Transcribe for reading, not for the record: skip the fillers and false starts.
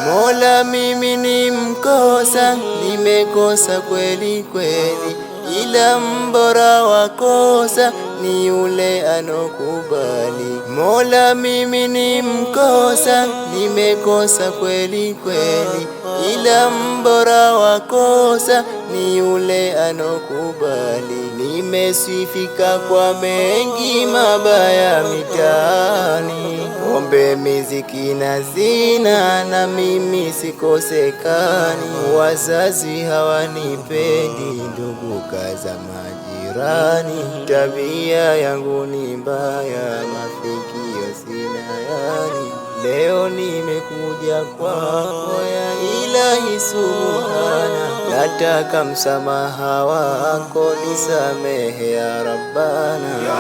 Mola, mimi ni mkosa, nimekosa kweli kweli, ila mbora wa kosa ni yule anokubali. Mola, mimi ni mkosa, nimekosa kweli kweli, ila mbora wa kosa ni yule anokubali. Nimesifika kwa mengi mabaya mitaani, pombe, miziki na zina, na mimi sikosekani. Wazazi hawanipendi, ndugu kaza majirani, tabia yangu ni mbaya, mafikio sina yani. Leo nimekuja kwako ya Ilahi Subhana, nataka msamaha wako, nisamehe ya Rabbana.